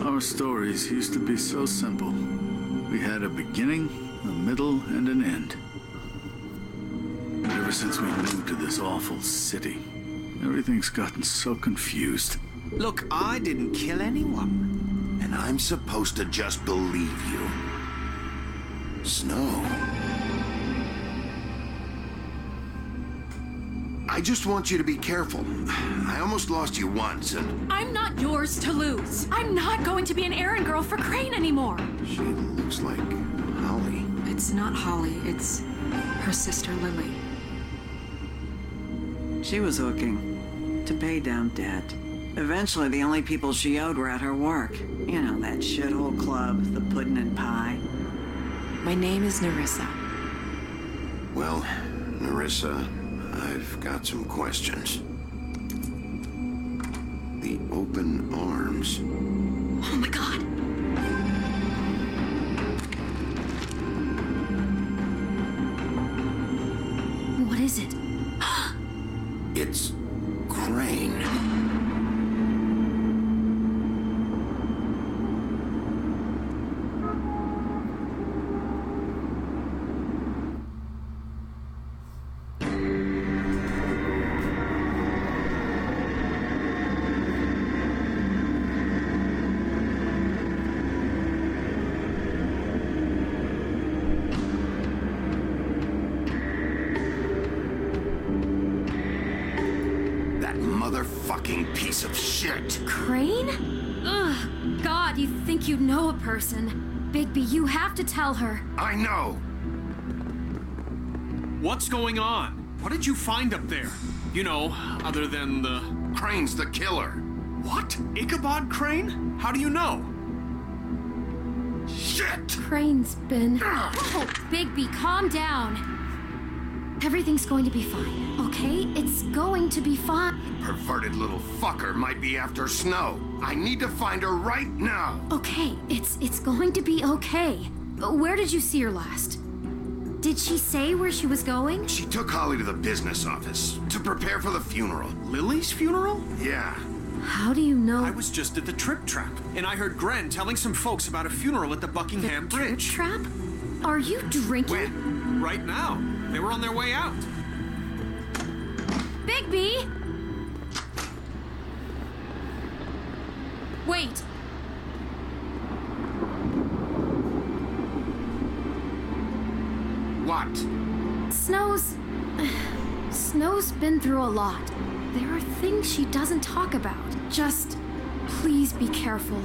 Our stories used to be so simple. We had a beginning, a middle, and an end. But ever since we moved to this awful city, everything's gotten so confused. Look, I didn't kill anyone. And I'm supposed to just believe you. Snow. I just want you to be careful. I almost lost you once, and... I'm not yours to lose. I'm not going to be an errand girl for Crane anymore. She looks like Holly. It's not Holly, it's her sister Lily. She was hooking to pay down debt. Eventually, the only people she owed were at her work. You know, that shithole club, the Puddin' and Pie. My name is Nerissa. Well, Nerissa, I've got some questions. The open arms. Oh my God. What is it? It's Crane. Motherfucking piece of shit. Crane? Ugh, God, you think you know a person. Bigby, you have to tell her. I know. What's going on? What did you find up there? You know, other than the... Crane's the killer. What? Ichabod Crane? How do you know? Shit! Crane's been... Oh, Bigby, calm down. Everything's going to be fine, okay? It's going to be fine. Perverted little fucker might be after Snow. I need to find her right now. Okay, it's going to be okay. Where did you see her last? Did she say where she was going? She took Holly to the business office to prepare for the funeral. Lily's funeral? Yeah. How do you know? I was just at the Trip Trap, and I heard Gren telling some folks about a funeral at the Buckingham Bridge. Trip Trap? Are you drinking? When? Right now. They were on their way out. Bigby! Wait. What? Snow's been through a lot. There are things she doesn't talk about. Just please be careful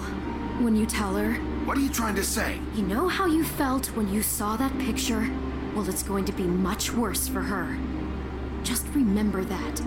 when you tell her. What are you trying to say? You know how you felt when you saw that picture? Well, it's going to be much worse for her. Just remember that.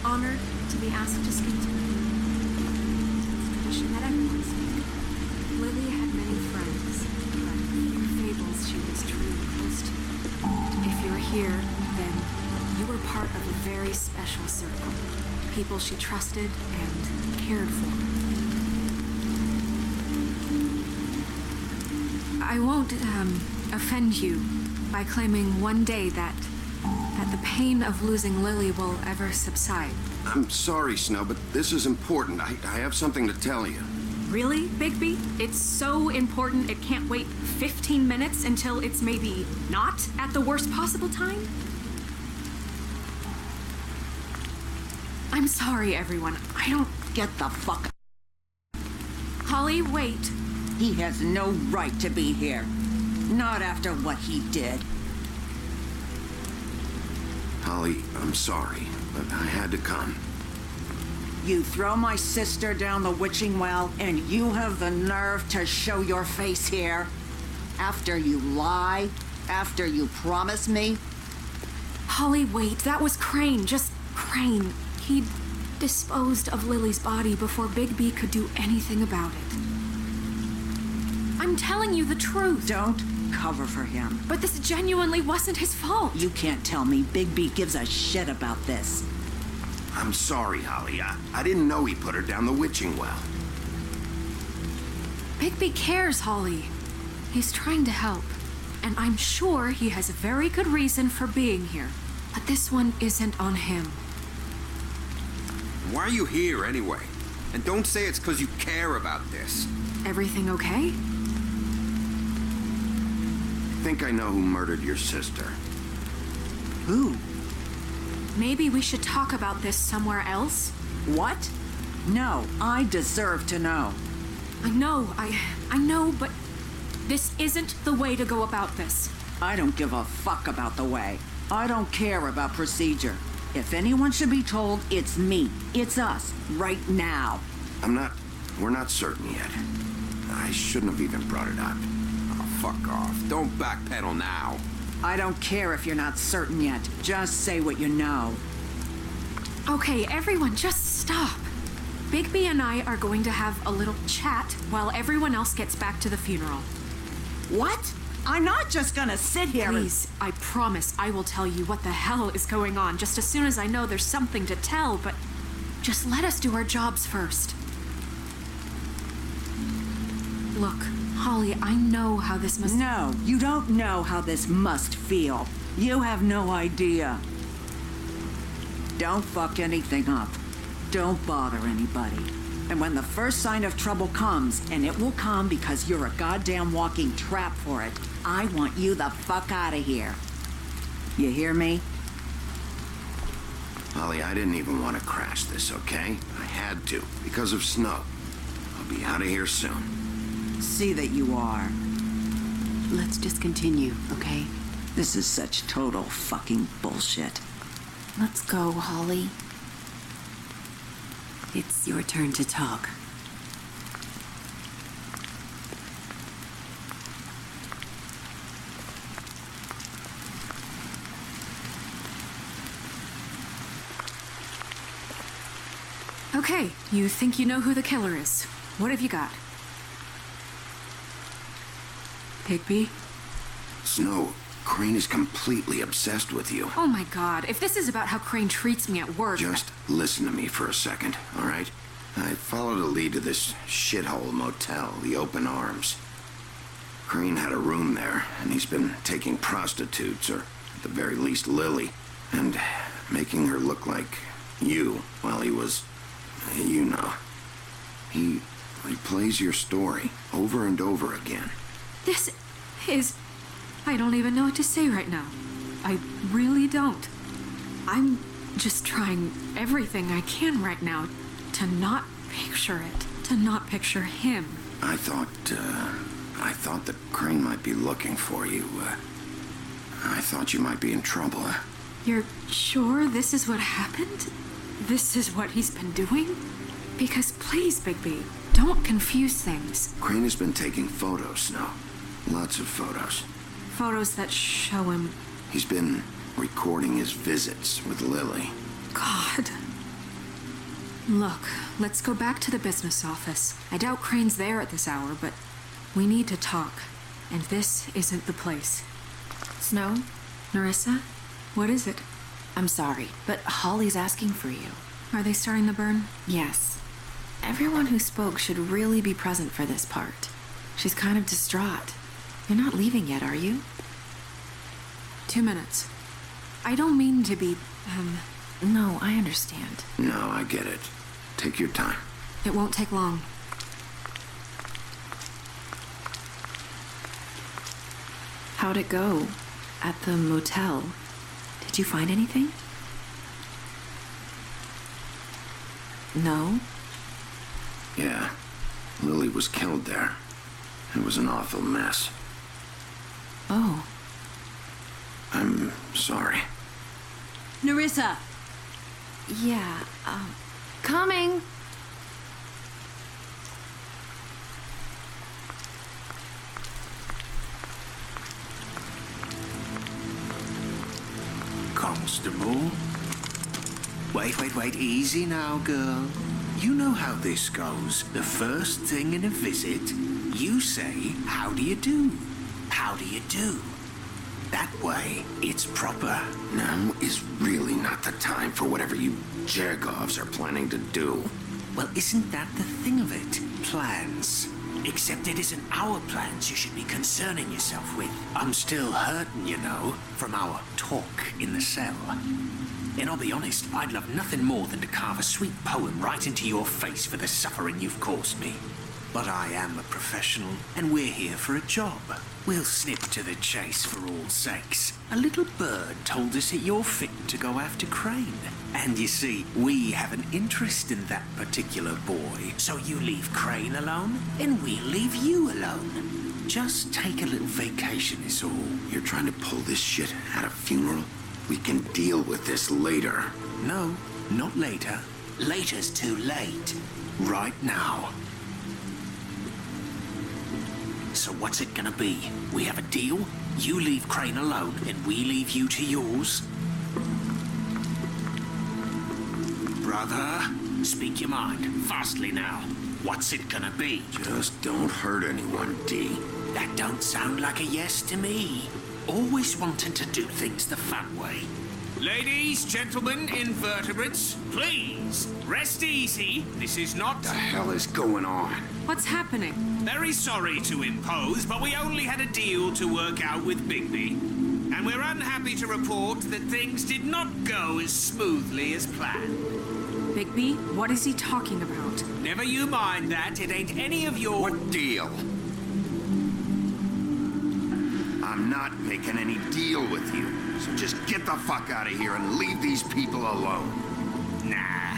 Honored to be asked to speak to you. It's a tradition that everyone speaks. Lily had many friends, but in fables she was truly close to. If you're here, then you were part of a very special circle. People she trusted and cared for. I won't offend you by claiming one day that that the pain of losing Lily will ever subside. I'm sorry, Snow, but this is important. I have something to tell you. Really, Bigby? It's so important it can't wait 15 minutes until it's maybe not at the worst possible time? I'm sorry, everyone. I don't... Get the fuck. Holly, wait. He has no right to be here. Not after what he did. Holly, I'm sorry, but I had to come. You throw my sister down the witching well, and you have the nerve to show your face here? After you lie? After you promise me? Holly, wait. That was Crane. Just Crane. He disposed of Lily's body before Bigby could do anything about it. I'm telling you the truth. Don't cover for him. But this genuinely wasn't his fault. You can't tell me Bigby gives a shit about this. I'm sorry, Holly. I didn't know he put her down the witching well. Bigby cares, Holly. He's trying to help. And I'm sure he has a very good reason for being here. But this one isn't on him. Why are you here anyway? And don't say it's because you care about this. Everything okay? I think I know who murdered your sister. Who? Maybe we should talk about this somewhere else? What? No, I deserve to know. I know, but this isn't the way to go about this. I don't give a fuck about the way. I don't care about procedure. If anyone should be told, it's me. It's us, right now. We're not certain yet. I shouldn't have even brought it up. Oh, fuck off. Don't backpedal now. I don't care if you're not certain yet. Just say what you know. Okay, everyone, just stop. Bigby and I are going to have a little chat while everyone else gets back to the funeral. What? I'm not just gonna sit here Please, I promise I will tell you what the hell is going on just as soon as I know there's something to tell, but just let us do our jobs first. Look, Holly, I know how this must... No, you don't know how this must feel. You have no idea. Don't fuck anything up. Don't bother anybody. And when the first sign of trouble comes, and it will come because you're a goddamn walking trap for it, I want you the fuck out of here. You hear me? Holly, I didn't even want to crash this, okay? I had to, because of Snow. I'll be out of here soon. See that you are. Let's just continue, okay? This is such total fucking bullshit. Let's go, Holly. It's your turn to talk. Okay, you think you know who the killer is. What have you got? Bigby? Snow, Crane is completely obsessed with you. Oh my god, if this is about how Crane treats me at work... Just listen to me for a second, all right? I followed a lead to this shithole motel, the Open Arms. Crane had a room there, and he's been taking prostitutes, or at the very least Lily, and making her look like you while he was, you know. He plays your story over and over again. This is... I don't even know what to say right now. I really don't. I'm just trying everything I can right now to not picture it, to not picture him. I thought that Crane might be looking for you. I thought you might be in trouble. You're sure this is what happened? This is what he's been doing? Because please, Bigby, don't confuse things. Crane has been taking photos, Snow. Lots of photos. Photos that show him... He's been recording his visits with Lily. God. Look, let's go back to the business office. I doubt Crane's there at this hour, but we need to talk. And this isn't the place. Snow? Nerissa? What is it? I'm sorry, but Holly's asking for you. Are they starting the burn? Yes. Everyone who spoke should really be present for this part. She's kind of distraught. You're not leaving yet, are you? 2 minutes. I don't mean to be, No, I understand. No, I get it. Take your time. It won't take long. How'd it go at the motel? Did you find anything? No? Yeah. Lily was killed there. It was an awful mess. Oh. I'm sorry. Nerissa! Yeah, coming! Constable? Wait. Easy now, girl. You know how this goes. The first thing in a visit, you say, how do you do? How do you do? That way, it's proper. Now is really not the time for whatever you Jergovs are planning to do. Well, isn't that the thing of it? Plans. Except it isn't our plans you should be concerning yourself with. I'm still hurting, you know, from our talk in the cell. And I'll be honest, I'd love nothing more than to carve a sweet poem right into your face for the suffering you've caused me. But I am a professional, and we're here for a job. We'll snip to the chase for all sakes. A little bird told us that you're fit to go after Crane. And you see, we have an interest in that particular boy. So you leave Crane alone, and we'll leave you alone. Just take a little vacation is all. You're trying to pull this shit at a funeral? We can deal with this later. No, not later. Later's too late. Right now. So what's it gonna be? We have a deal? You leave Crane alone, and we leave you to yours? Brother, speak your mind, fastly now. What's it gonna be? Just don't hurt anyone, D. That don't sound like a yes to me. Always wanting to do things the fun way. Ladies, gentlemen, invertebrates, please, rest easy. This is not... What the hell is going on? What's happening? Very sorry to impose, but we only had a deal to work out with Bigby. And we're unhappy to report that things did not go as smoothly as planned. Bigby, what is he talking about? Never you mind that. It ain't any of your... What deal? I'm not making any deal with you. So just get the fuck out of here and leave these people alone. Nah.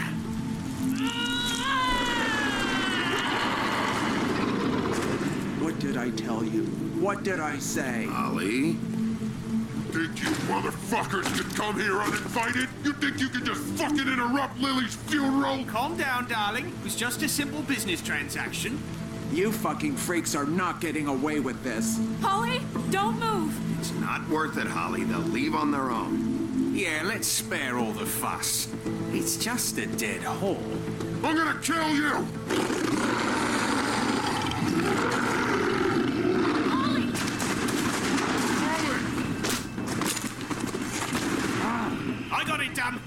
What did I tell you? What did I say? Ollie? Think you motherfuckers could come here uninvited? You think you could just fucking interrupt Lily's funeral? Calm down, darling. It was just a simple business transaction. You fucking freaks are not getting away with this. Polly, don't move! It's not worth it, Holly. They'll leave on their own. Yeah, let's spare all the fuss. It's just a dead hole. I'm gonna kill you! I got it done.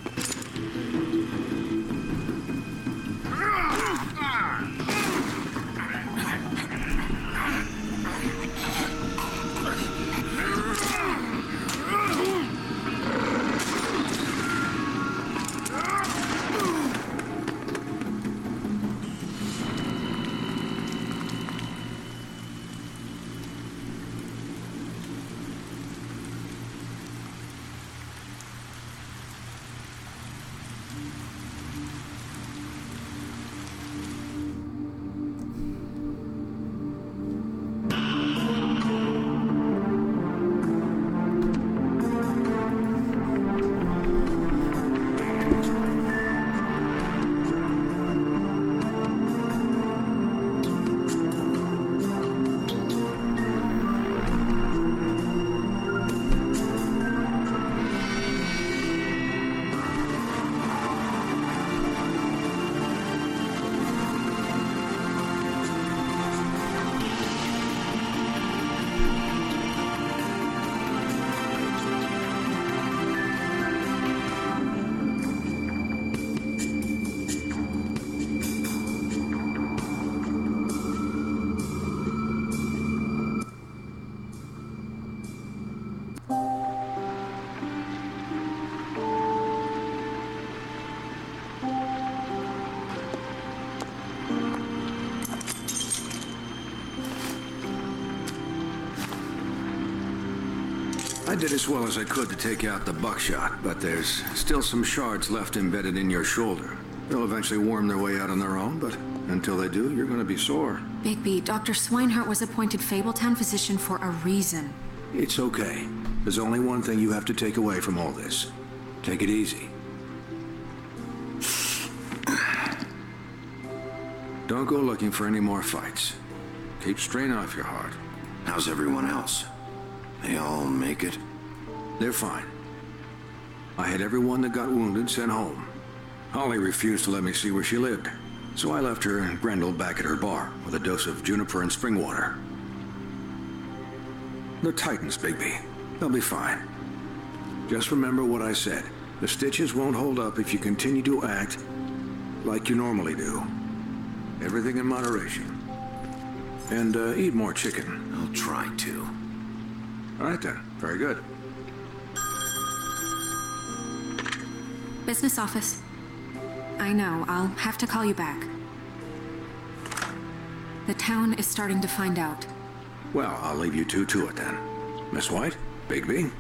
I did as well as I could to take out the buckshot, but there's still some shards left embedded in your shoulder. They'll eventually worm their way out on their own, but until they do, you're gonna be sore. Bigby, Dr. Swinehart was appointed Fabletown physician for a reason. It's okay. There's only one thing you have to take away from all this. Take it easy. Don't go looking for any more fights. Keep strain off your heart. How's everyone else? They all make it? They're fine. I had everyone that got wounded sent home. Holly refused to let me see where she lived, so I left her and Grendel back at her bar with a dose of juniper and spring water. They're Titans, Bigby. They'll be fine. Just remember what I said. The stitches won't hold up if you continue to act like you normally do. Everything in moderation. And eat more chicken. I'll try to. All right then. Very good. Business office. I know, I'll have to call you back. The town is starting to find out. Well, I'll leave you two to it then. Miss White, Bigby.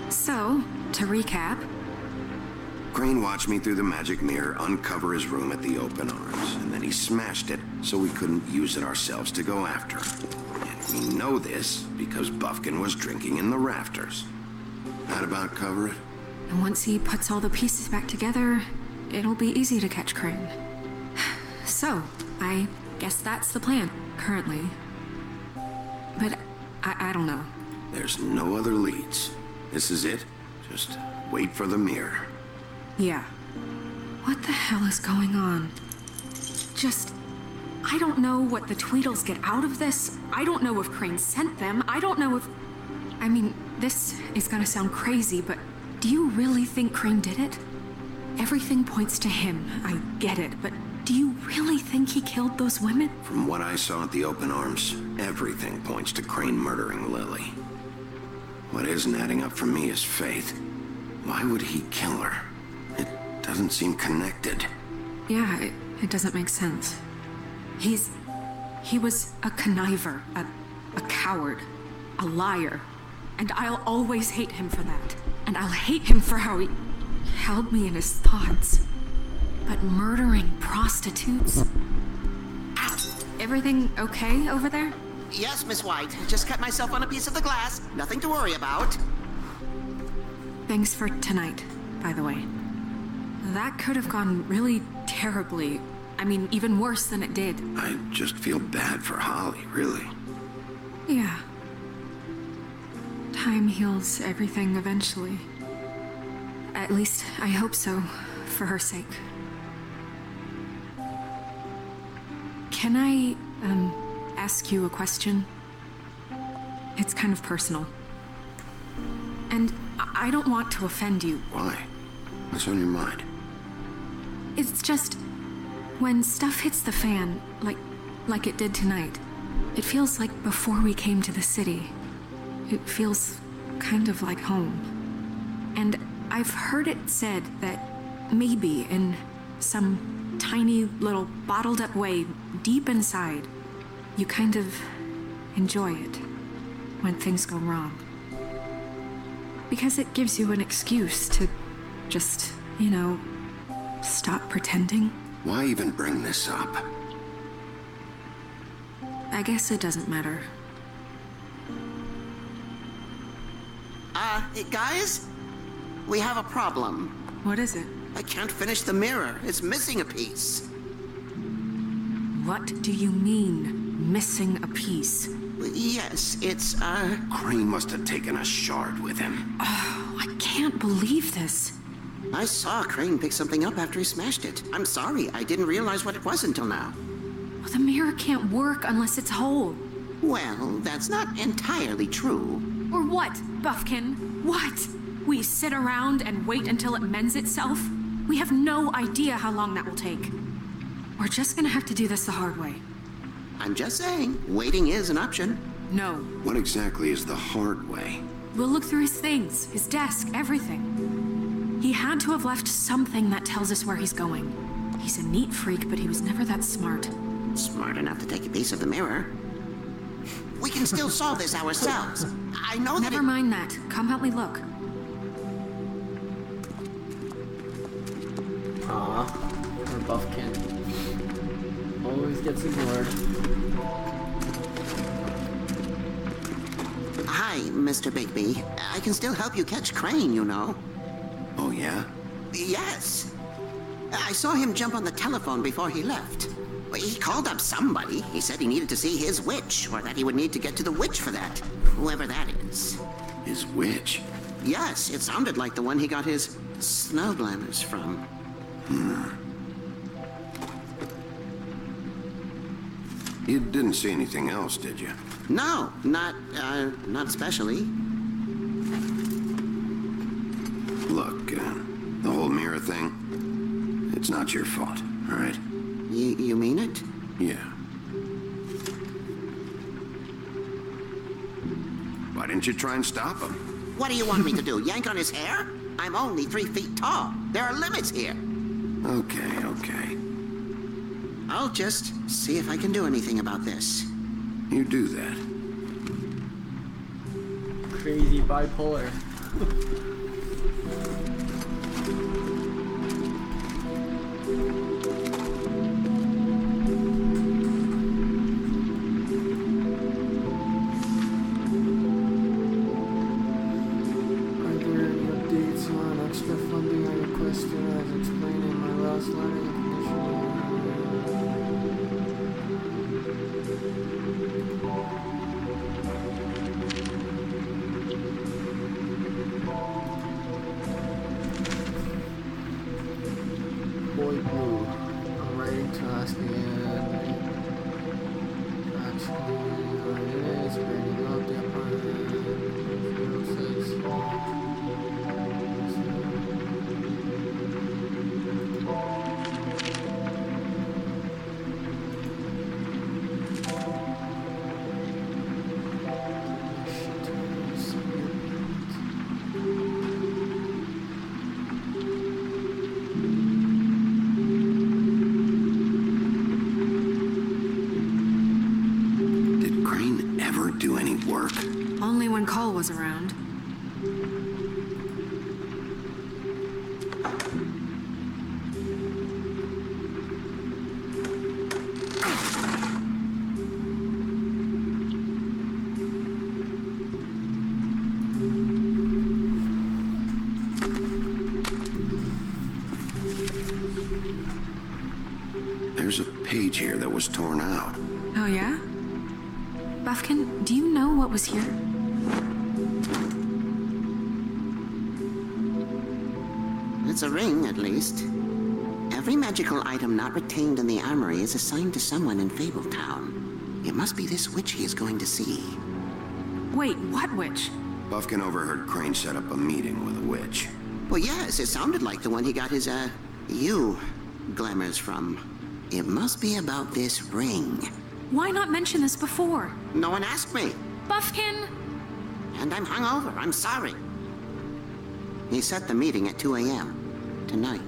So, to recap... Crane watched me through the magic mirror uncover his room at the Open Arms, and then he smashed it so we couldn't use it ourselves to go after him. And we know this because Bufkin was drinking in the rafters. That about cover it? And once he puts all the pieces back together, it'll be easy to catch Crane. So, I guess that's the plan, currently. But I don't know. There's no other leads. This is it. Just wait for the mirror. Yeah. What the hell is going on? I don't know what the Tweedles get out of this. I don't know if Crane sent them. I don't know if... I mean, this is gonna sound crazy, but do you really think Crane did it? Everything points to him. I get it, but do you really think he killed those women? From what I saw at the Open Arms, everything points to Crane murdering Lily. What isn't adding up for me is Faith. Why would he kill her? It doesn't seem connected. Yeah, it doesn't make sense. He was a conniver, a coward, a liar. And I'll always hate him for that. And I'll hate him for how he held me in his thoughts. But murdering prostitutes? Ow! Everything okay over there? Yes, Miss White. Just cut myself on a piece of the glass. Nothing to worry about. Thanks for tonight, by the way. That could have gone really terribly. I mean, even worse than it did. I just feel bad for Holly, really. Yeah. Time heals everything eventually. At least, I hope so, for her sake. Can I, ask you a question? It's kind of personal. And I don't want to offend you. Why? What's on your mind? It's just, when stuff hits the fan, like it did tonight, it feels like before we came to the city. It feels kind of like home. And I've heard it said that maybe in some tiny little bottled up way deep inside, you kind of enjoy it when things go wrong. Because it gives you an excuse to just, stop pretending. Why even bring this up? I guess it doesn't matter. Guys? We have a problem. What is it? I can't finish the mirror. It's missing a piece. What do you mean, missing a piece? Yes, it's, Crane must have taken a shard with him. Oh, I can't believe this. I saw Crane pick something up after he smashed it. I'm sorry, I didn't realize what it was until now. Well, the mirror can't work unless it's whole. Well, that's not entirely true. Or what, Bufkin? What? We sit around and wait until it mends itself? We have no idea how long that will take. We're just gonna have to do this the hard way. I'm just saying, waiting is an option. No. What exactly is the hard way? We'll look through his things, his desk, everything. He had to have left something that tells us where he's going. He's a neat freak, but he was never that smart. Smart enough to take a piece of the mirror. We can still solve this ourselves. I know that. Never mind that. Come help me look. Aw, poor Buffkin. Always gets ignored. Hi, Mr. Bigby. I can still help you catch Crane, you know. Oh, yeah? Yes. I saw him jump on the telephone before he left. He called up somebody. He said he needed to see his witch, or that he would need to get to the witch for that. Whoever that is. His witch? Yes, it sounded like the one he got his snow glamours from. You didn't see anything else, did you? No, not especially. Look, the whole mirror thing, it's not your fault, all right? You mean it? Yeah. Why didn't you try and stop him? What do you want me to do, yank on his hair? I'm only 3 feet tall. There are limits here. Okay. I'll just see if I can do anything about this. You do that. Crazy bipolar. Only when Cole was around. There's a page here that was torn out. Oh, yeah? Buffkin, do you know what was here? It's a ring, at least. Every magical item not retained in the armory is assigned to someone in Fabletown. It must be this witch he is going to see. Wait, what witch? Buffkin overheard Crane set up a meeting with a witch. Well, yes, it sounded like the one he got his, glamours from. It must be about this ring. Why not mention this before? No one asked me. Buffkin! And I'm hungover. I'm sorry. He set the meeting at 2 a.m. tonight.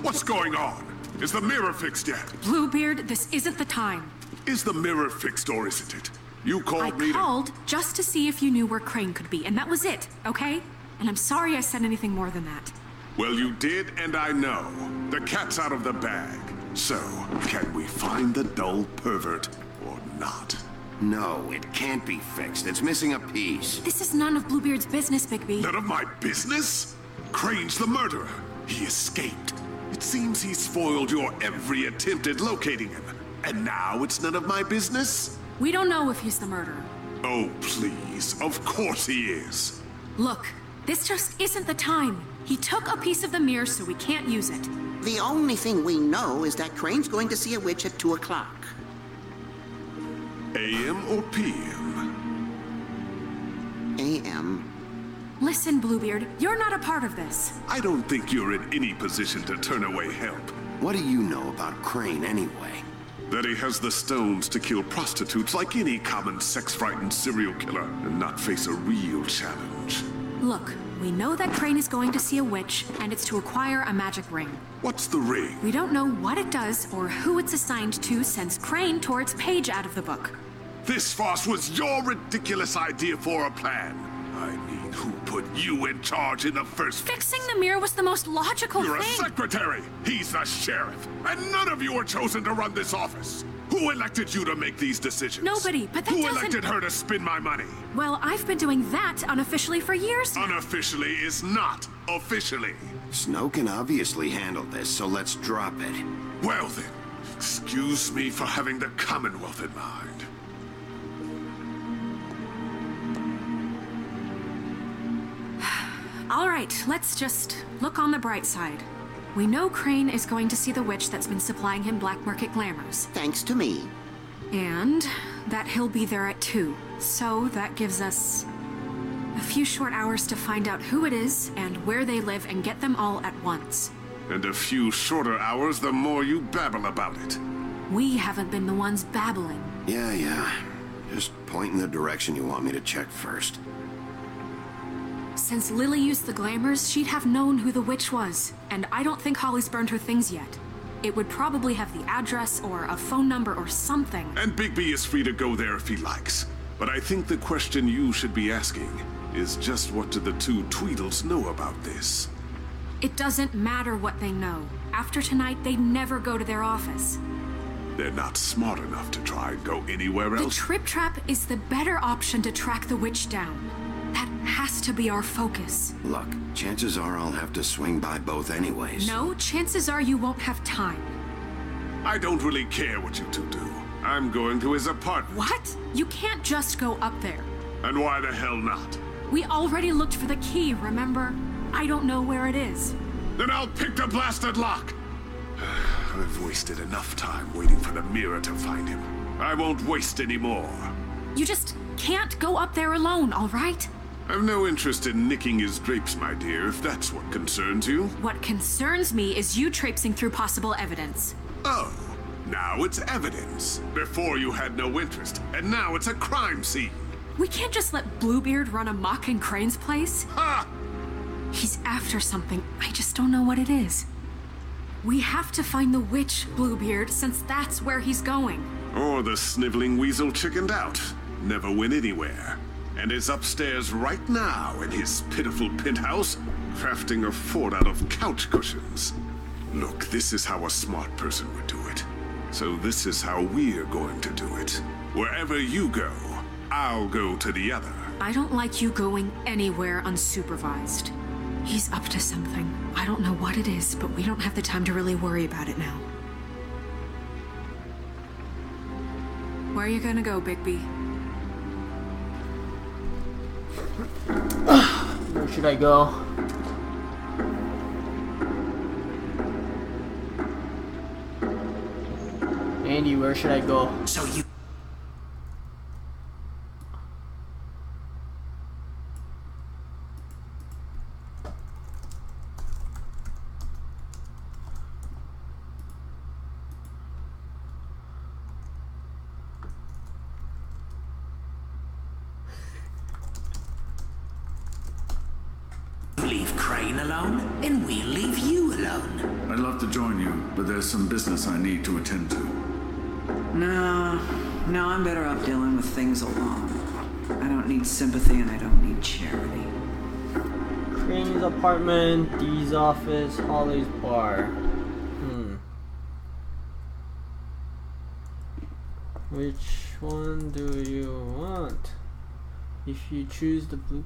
What's going on? Is the mirror fixed yet? Bluebeard, this isn't the time. Is the mirror fixed or isn't it? You called me I called just to see if you knew where Crane could be, and that was it, okay? And I'm sorry I said anything more than that. Well, you did, and I know. The cat's out of the bag. So, can we find the dull pervert or not? No, it can't be fixed. It's missing a piece. This is none of Bluebeard's business, Bigby. None of my business? Crane's the murderer. He escaped. It seems he spoiled your every attempt at locating him. And now it's none of my business? We don't know if he's the murderer. Oh, please. Of course he is. Look, this just isn't the time. He took a piece of the mirror, so we can't use it. The only thing we know is that Crane's going to see a witch at 2 o'clock. AM or PM? AM. Listen, Bluebeard, you're not a part of this. I don't think you're in any position to turn away help. What do you know about Crane anyway? That he has the stones to kill prostitutes like any common sex-frightened serial killer and not face a real challenge. Look, We know that Crane is going to see a witch, and it's to acquire a magic ring. What's the ring? We don't know what it does or who it's assigned to since Crane tore its page out of the book. This farce was your ridiculous idea for a plan. I mean, who put you in charge in the first place? Fixing the mirror was the most logical You're thing. a secretary. He's the sheriff. And none of you were chosen to run this office. Who elected you to make these decisions? Nobody, but that Who doesn't... elected her to spend my money? Well, I've been doing that unofficially for years now. Unofficially is not officially. Snow can obviously handle this, so let's drop it. Well then, excuse me for having the Commonwealth in mind. All right, let's just look on the bright side. We know Crane is going to see the witch that's been supplying him black market glamours. Thanks to me. And that he'll be there at 2. So that gives us a few short hours to find out who it is and where they live and get them all at once. And a few shorter hours, the more you babble about it. We haven't been the ones babbling. Yeah. Just point in the direction you want me to check first. Since Lily used the glamours, she'd have known who the witch was. And I don't think Holly's burned her things yet. It would probably have the address or a phone number or something. And Bigby is free to go there if he likes. But I think the question you should be asking is just what do the two Tweedles know about this? It doesn't matter what they know. After tonight, they'd never go to their office. They're not smart enough to try and go anywhere The else. Trip Trap is the better option to track the witch down. That has to be our focus. Look, chances are I'll have to swing by both anyways. No, chances are you won't have time. I don't really care what you two do. I'm going to his apartment. What? You can't just go up there. And why the hell not? We already looked for the key, remember? I don't know where it is. Then I'll pick the blasted lock. I've wasted enough time waiting for the mirror to find him. I won't waste any more. You just can't go up there alone, all right? I've no interest in nicking his drapes, my dear, if that's what concerns you. What concerns me is you traipsing through possible evidence. Oh, now it's evidence. Before you had no interest, and now it's a crime scene. We can't just let Bluebeard run amok in Crane's place. Ha! He's after something. I just don't know what it is. We have to find the witch, Bluebeard, since that's where he's going. Or the sniveling weasel chickened out. Never went anywhere. And is upstairs right now in his pitiful penthouse, crafting a fort out of couch cushions. Look, this is how a smart person would do it. So this is how we're going to do it. Wherever you go, I'll go to the other. I don't like you going anywhere unsupervised. He's up to something. I don't know what it is, but we don't have the time to really worry about it now. Where are you gonna go, Bigby? Where should I go? Andy, where should I go? So you... leave Crane alone, and we'll leave you alone. I'd love to join you, but there's some business I need to attend to. No, I'm better off dealing with things alone. I don't need sympathy and I don't need charity. Crane's apartment, Dee's office, Holly's bar. Which one do you want? If you choose the blue...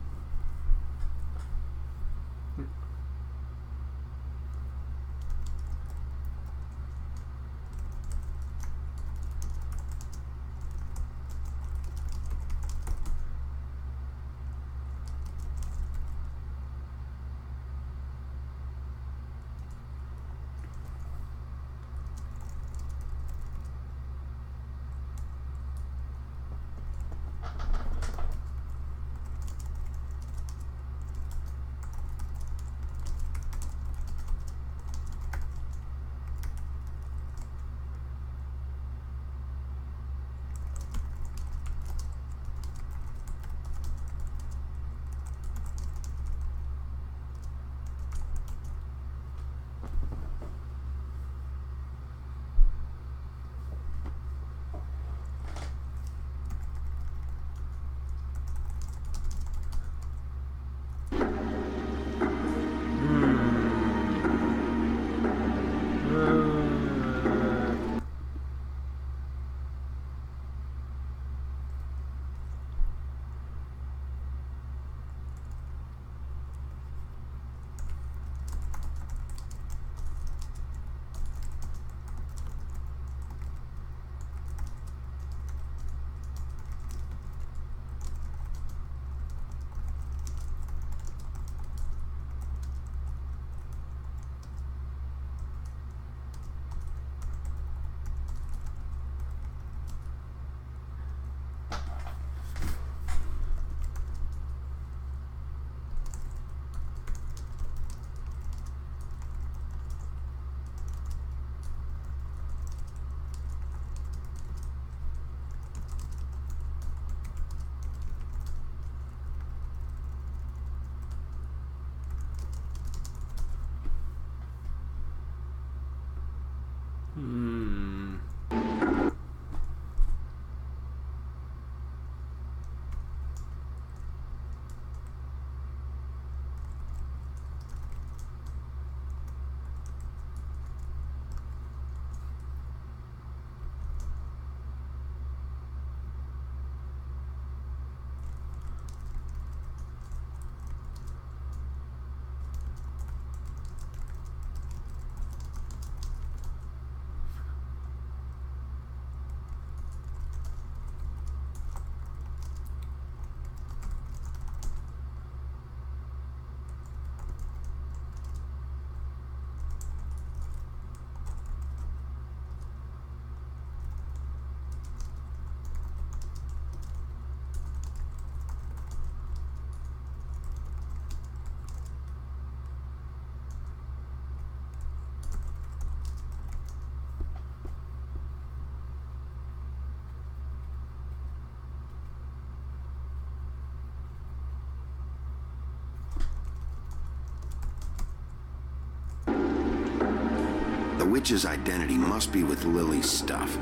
The witch's identity must be with Lily's stuff.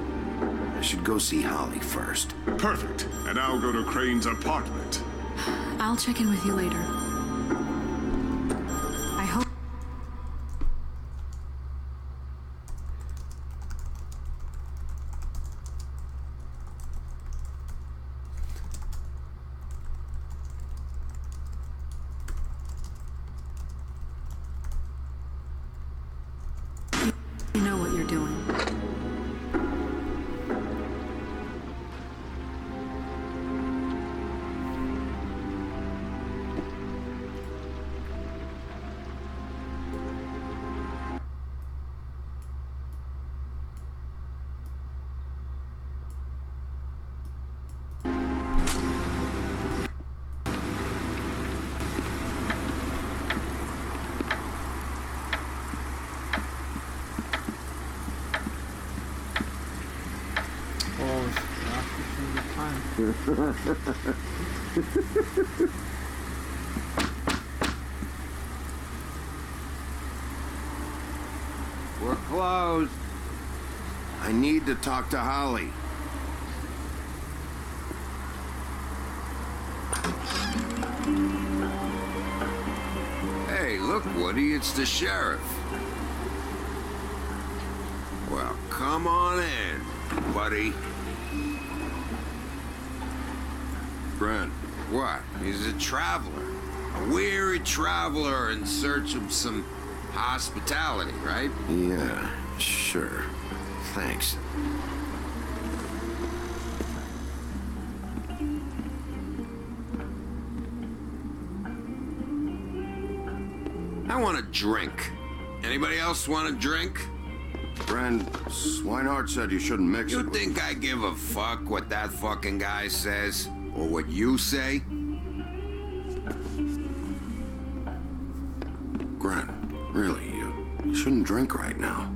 I should go see Holly first. Perfect. And I'll go to Crane's apartment. I'll check in with you later. I hope... You know what you're doing. We're closed. I need to talk to Holly. Hey, look, Woody, it's the sheriff. Well, come on in, buddy. Brent. What? He's a traveler. A weary traveler in search of some hospitality, right? Yeah, sure. Thanks. I want a drink. Anybody else want a drink? Friend, Swinehart said you shouldn't mix it. You think I give a fuck what that fucking guy says? Or what you say? Grant, really, you shouldn't drink right now.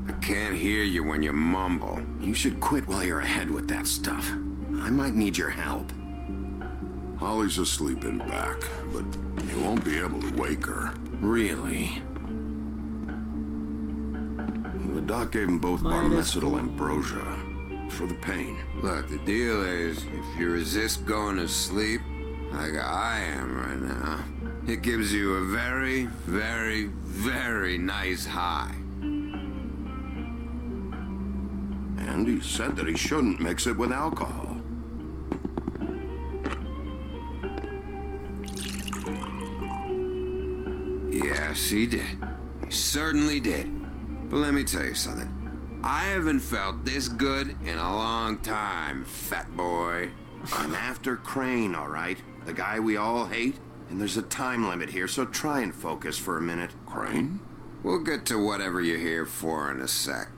I can't hear you when you mumble. You should quit while you're ahead with that stuff. I might need your help. Holly's asleep in back, but you won't be able to wake her. Really? The doc gave them both Barmecidal ambrosia for the pain. Look, the deal is, if you resist going to sleep, like I am right now, it gives you a very, very, very nice high. And he said that he shouldn't mix it with alcohol. Yes, he did. He certainly did. But let me tell you something. I haven't felt this good in a long time, fat boy. I'm after Crane, all right? The guy we all hate? And there's a time limit here, so try and focus for a minute. Crane? We'll get to whatever you're here for in a sec.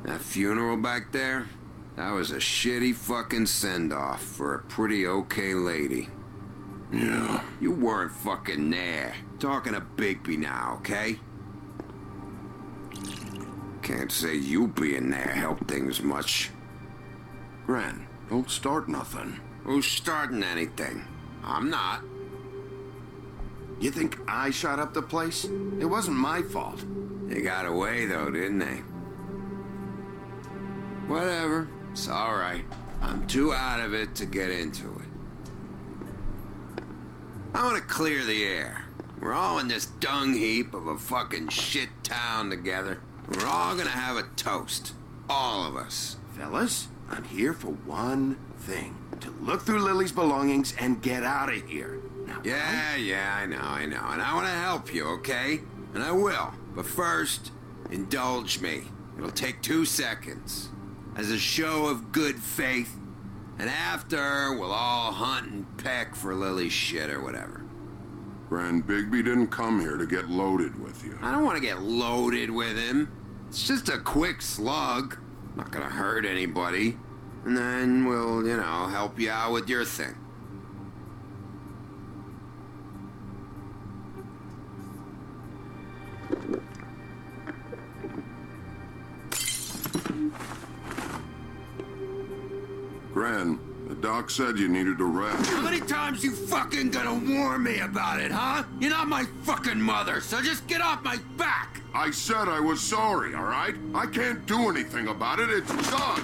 That funeral back there? That was a shitty fucking send-off for a pretty okay lady. Yeah. You weren't fucking there. Talking to Bigby now, okay? Can't say you being there helped things much. Gran, don't start nothing. Who's starting anything? I'm not. You think I shot up the place? It wasn't my fault. They got away, though, didn't they? Whatever. It's all right. I'm too out of it to get into it. I want to clear the air. We're all in this dung heap of a fucking shit town together. We're all gonna have a toast. All of us. Fellas, I'm here for one thing. To look through Lily's belongings and get out of here. Now, Yeah, I know. And I want to help you, okay? And I will. But first, indulge me. It'll take 2 seconds. As a show of good faith. And after, we'll all hunt and peck for Lily's shit or whatever. Grand Bigby didn't come here to get loaded with you. I don't want to get loaded with him. It's just a quick slug. Not gonna hurt anybody. And then we'll, help you out with your thing. Gran, the doc said you needed a rest. How many times you fucking gonna warn me about it, huh? You're not my fucking mother, so just get off my back! I said I was sorry, all right? I can't do anything about it. It's done.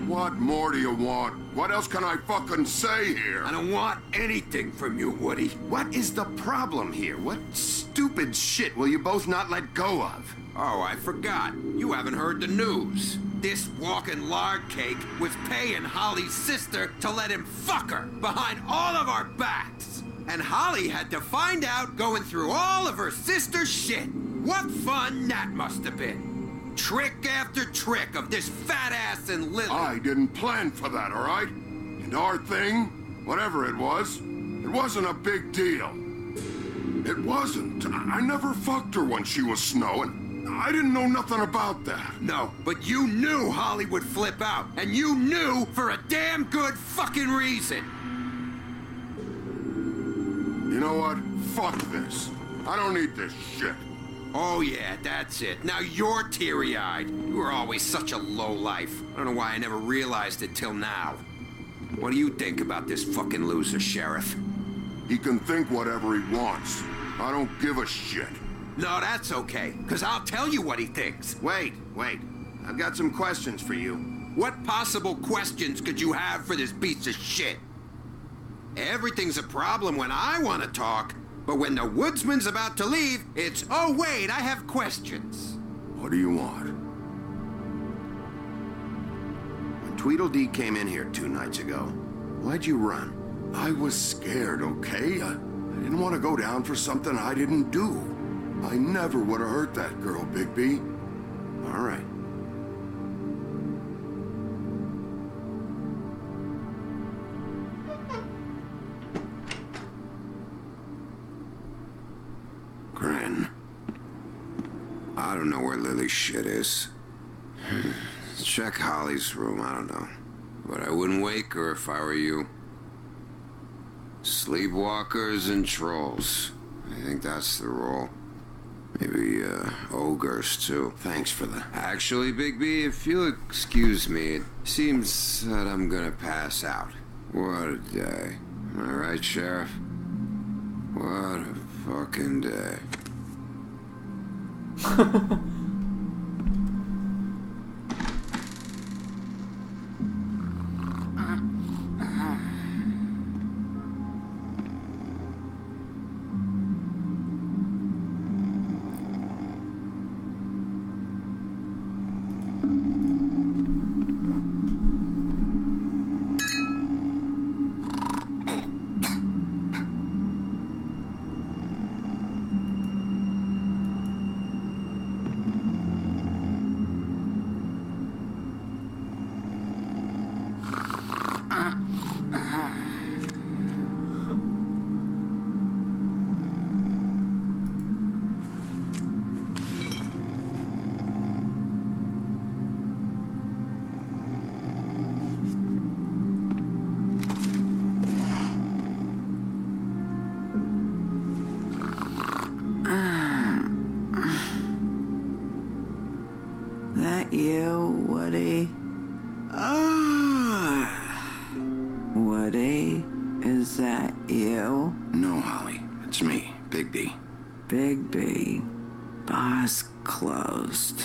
What more do you want? What else can I fucking say here? I don't want anything from you, Woody. What is the problem here? What stupid shit will you both not let go of? Oh, I forgot. You haven't heard the news. This walking lard cake was paying Holly's sister to let him fuck her behind all of our backs. And Holly had to find out going through all of her sister's shit. What fun that must have been. Trick after trick of this fat ass and Lily. I didn't plan for that, all right? And our thing, whatever it wasn't a big deal. It wasn't. I never fucked her when she was snowing. I didn't know nothing about that. No, but you knew Holly would flip out. And you knew for a damn good fucking reason. You know what? Fuck this. I don't need this shit. Oh yeah, that's it. Now you're teary-eyed. You were always such a lowlife. I don't know why I never realized it till now. What do you think about this fucking loser, Sheriff? He can think whatever he wants. I don't give a shit. No, that's okay, because I'll tell you what he thinks. Wait. I've got some questions for you. What possible questions could you have for this piece of shit? Everything's a problem when I want to talk, but when the woodsman's about to leave, it's, oh wait, I have questions. What do you want? When Tweedledee came in here 2 nights ago, why'd you run? I was scared, okay? I didn't want to go down for something I didn't do. I never would have hurt that girl, Bigby. All right. Gran, I don't know where Lily's shit is. Check Holly's room, I don't know. But I wouldn't wake her if I were you. Sleepwalkers and trolls. I think that's the rule. Maybe, ogres, too. Thanks for the... Actually, Bigby, if you'll excuse me, it seems that I'm gonna pass out. What a day. Am I right, Sheriff? What a fucking day. That you, Woody? Woody, is that you? No, Holly. It's me, Bigby. Bigby. Bar's closed.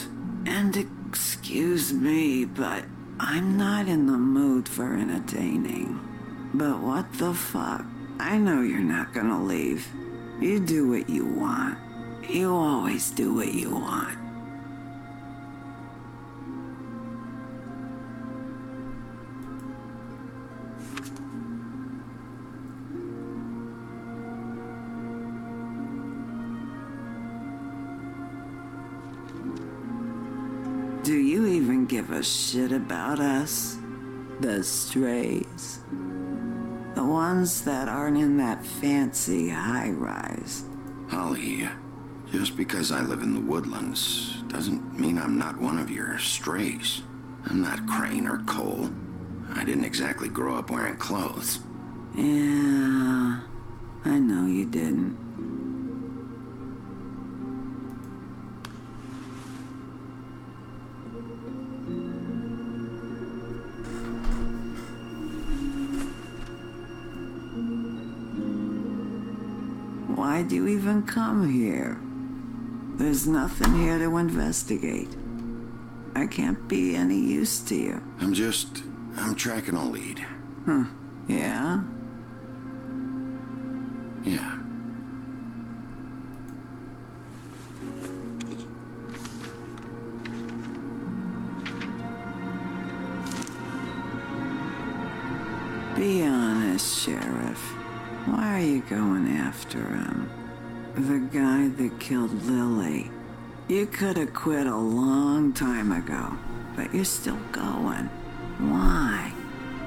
And excuse me, but I'm not in the mood for entertaining. But what the fuck? I know you're not gonna leave. You do what you want. You always do what you want. Do you even give a shit about us? The strays? The ones that aren't in that fancy high-rise. Holly, just because I live in the woodlands doesn't mean I'm not one of your strays. I'm not Crane or Cole. I didn't exactly grow up wearing clothes. Yeah, I know you didn't. Why'd you even come here? There's nothing here to investigate. I can't be any use to you. I'm tracking a lead. Yeah? Yeah. Be honest, Sheriff. Why are you going after him? The guy that killed Lily. You could have quit a long time ago, but you're still going. Why?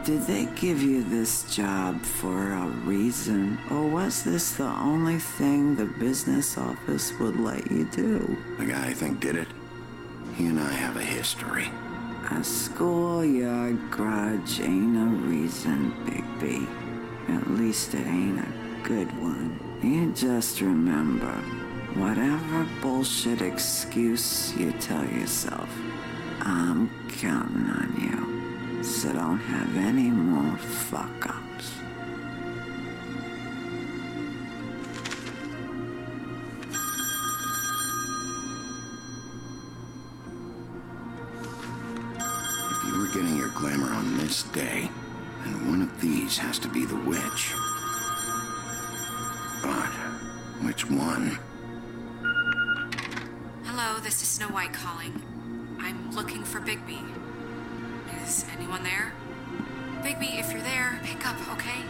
Did they give you this job for a reason, or was this the only thing the business office would let you do? The guy I think did it, he and I have a history. A schoolyard grudge ain't a reason, Bigby. At least it ain't a good one. You just remember, whatever bullshit excuse you tell yourself, I'm counting on you. So don't have any more fuck-ups. If you were getting your glamour on this day, then one of these has to be the witch. But which one? Hello, this is Snow White calling. I'm looking for Bigby. Is anyone there? Bigby, if you're there, pick up, okay?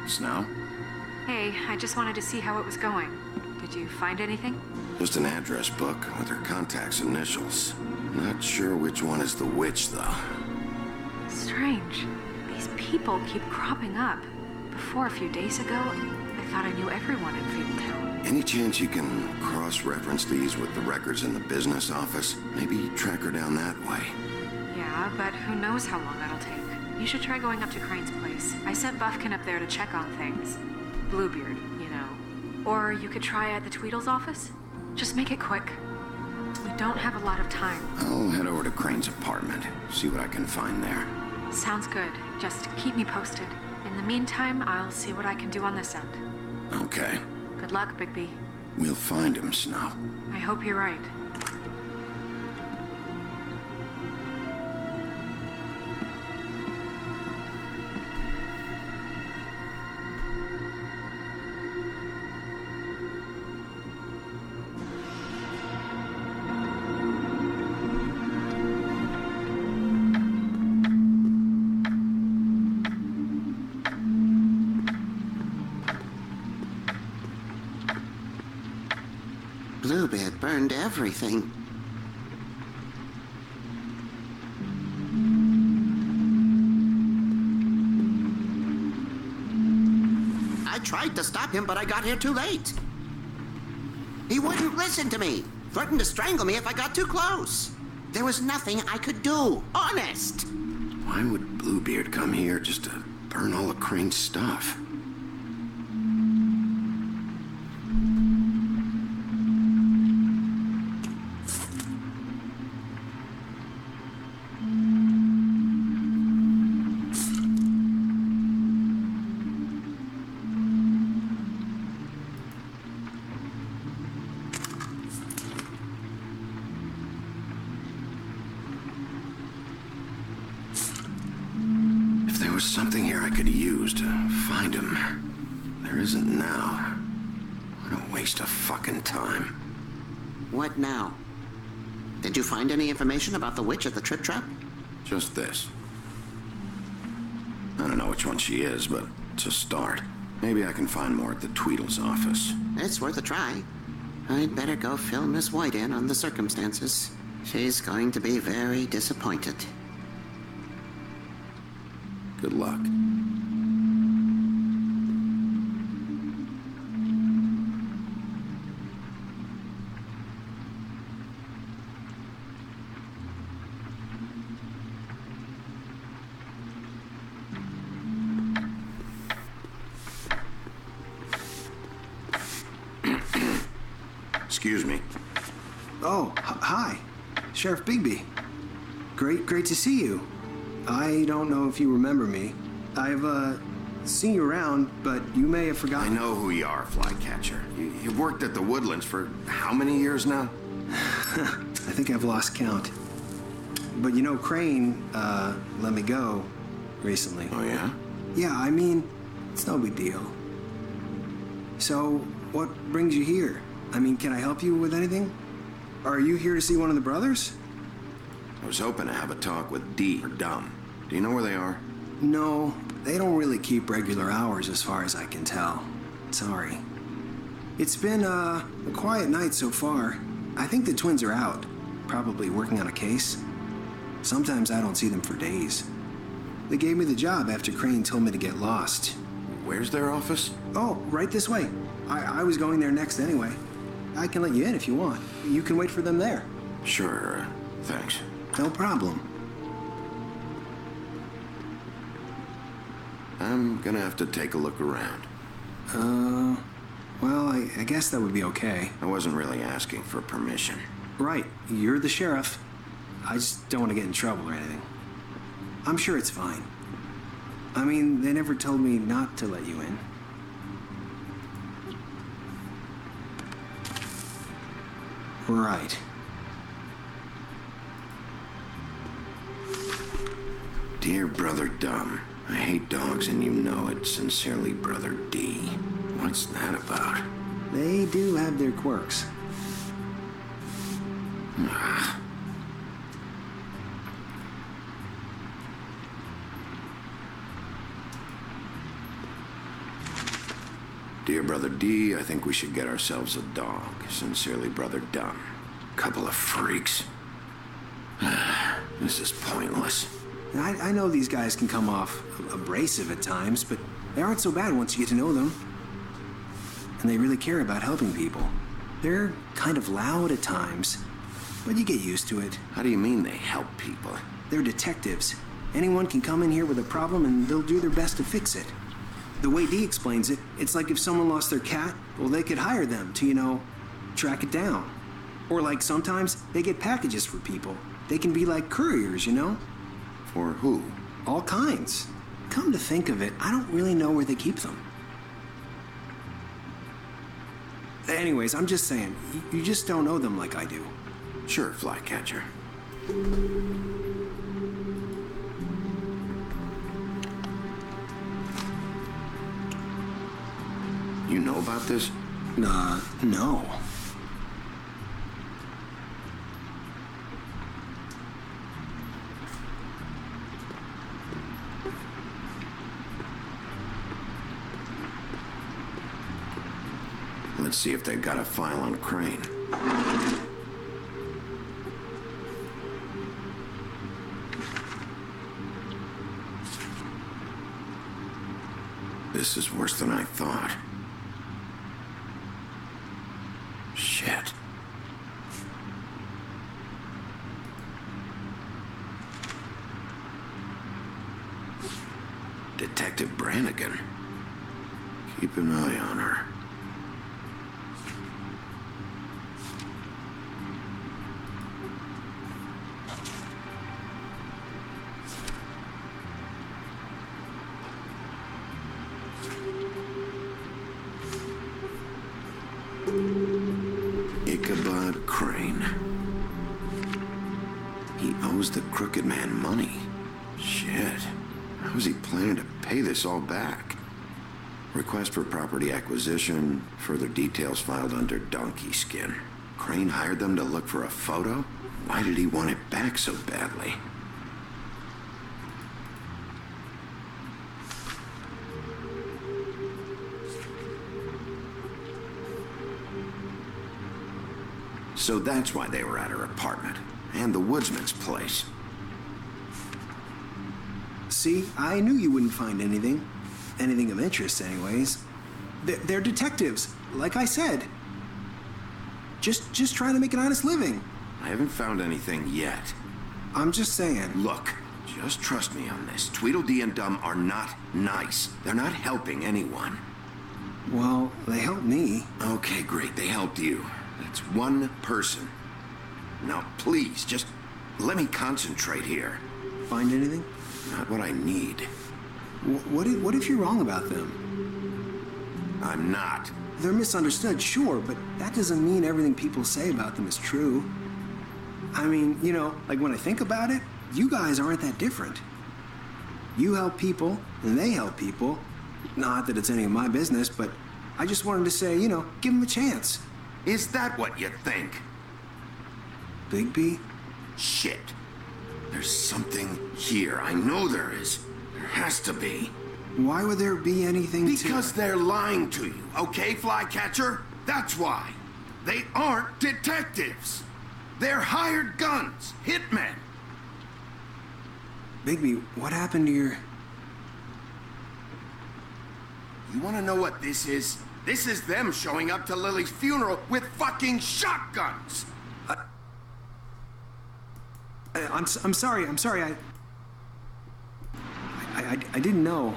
Snow? Hey, I just wanted to see how it was going. Did you find anything? Just an address book with her contact's initials. Not sure which one is the witch, though. Strange. These people keep cropping up. Before, a few days ago, I thought I knew everyone in Fabletown. Any chance you can cross-reference these with the records in the business office? Maybe track her down that way. Yeah, but who knows how long that'll take. You should try going up to Crane's place. I sent Buffkin up there to check on things. Bluebeard, you know. Or you could try at the Tweedle's office. Just make it quick. We don't have a lot of time. I'll head over to Crane's apartment, see what I can find there. Sounds good. Just keep me posted. In the meantime, I'll see what I can do on this end. Okay. Good luck, Bigby. We'll find him, Snow. I hope you're right. Bluebeard burned everything. I tried to stop him, but I got here too late. He wouldn't listen to me. Threatened to strangle me if I got too close. There was nothing I could do. Honest. Why would Bluebeard come here just to burn all of Crane's stuff? was something here I could use to find him. There isn't now. What a waste of fucking time. What now? Did you find any information about the witch at the Trip Trap? Just this. I don't know which one she is, but it's a start. Maybe I can find more at the Tweedle's office. It's worth a try. I'd better go fill Miss White in on the circumstances. She's going to be very disappointed. Good luck. Excuse me. Oh, hi. Sheriff Bigby. Great to see you. I don't know if you remember me. I've, seen you around, but you may have forgotten. I know who you are, Flycatcher. You've worked at the Woodlands for how many years now? I think I've lost count. But you know, Crane, let me go recently. Oh, yeah? Yeah, I mean, it's no big deal. So, what brings you here? I mean, can I help you with anything? Are you here to see one of the brothers? I was hoping to have a talk with Dee or Dumb. Do you know where they are? No, they don't really keep regular hours as far as I can tell. Sorry. It's been, a quiet night so far. I think the twins are out, probably working on a case. Sometimes I don't see them for days. They gave me the job after Crane told me to get lost. Where's their office? Oh, right this way. I was going there next anyway. I can let you in if you want. You can wait for them there. Sure, thanks. No problem. I'm gonna have to take a look around. Well, I guess that would be okay. I wasn't really asking for permission. Right, you're the sheriff. I just don't want to get in trouble or anything. I'm sure it's fine. I mean, they never told me not to let you in. Right. Dear Brother Dumb, I hate dogs and you know it. Sincerely, Brother D. What's that about? They do have their quirks. Ah. Dear Brother D, I think we should get ourselves a dog. Sincerely, Brother Dumb. Couple of freaks. This is pointless. I know these guys can come off abrasive at times, but they aren't so bad once you get to know them. And they really care about helping people. They're kind of loud at times, but you get used to it. How do you mean they help people? They're detectives. Anyone can come in here with a problem and they'll do their best to fix it. The way Dee explains it, it's like if someone lost their cat, well, they could hire them to, track it down. Or like sometimes they get packages for people. They can be like couriers, For who? All kinds. Come to think of it, I don't really know where they keep them. Anyways, I'm just saying, you just don't know them like I do. Sure, Flycatcher. You know about this? No. Let's see if they've got a file on Crane. This is worse than I thought. Shit. Detective Brannigan. Keep an eye on her. Ichabod Crane. He owes the crooked man money. Shit. How was he planning to pay this all back? Request for property acquisition, further details filed under donkey skin. Crane hired them to look for a photo? Why did he want it back so badly? So that's why they were at her apartment, and the woodsman's place. See, I knew you wouldn't find anything. Anything of interest, anyways. They're detectives, like I said. Just trying to make an honest living. I haven't found anything yet. I'm just saying. Look, just trust me on this. Tweedledee and Dum are not nice. They're not helping anyone. Well, they helped me. Okay, great. They helped you. That's one person. Now, please, just let me concentrate here. Find anything? Not what I need. What if you're wrong about them? I'm not. They're misunderstood, sure, but that doesn't mean everything people say about them is true. I mean, you know, like when I think about it, you guys aren't that different. You help people, and they help people. Not that it's any of my business, but I just wanted to say, you know, give them a chance. Is that what you think? Bigby? Shit. There's something here. I know there is. There has to be. Why would there be anything Because they're lying to you, okay, Flycatcher? That's why. They aren't detectives. They're hired guns, hitmen. Bigby, what happened to your... You want to know what this is? This is them showing up to Lily's funeral with fucking shotguns. I'm sorry. I didn't know.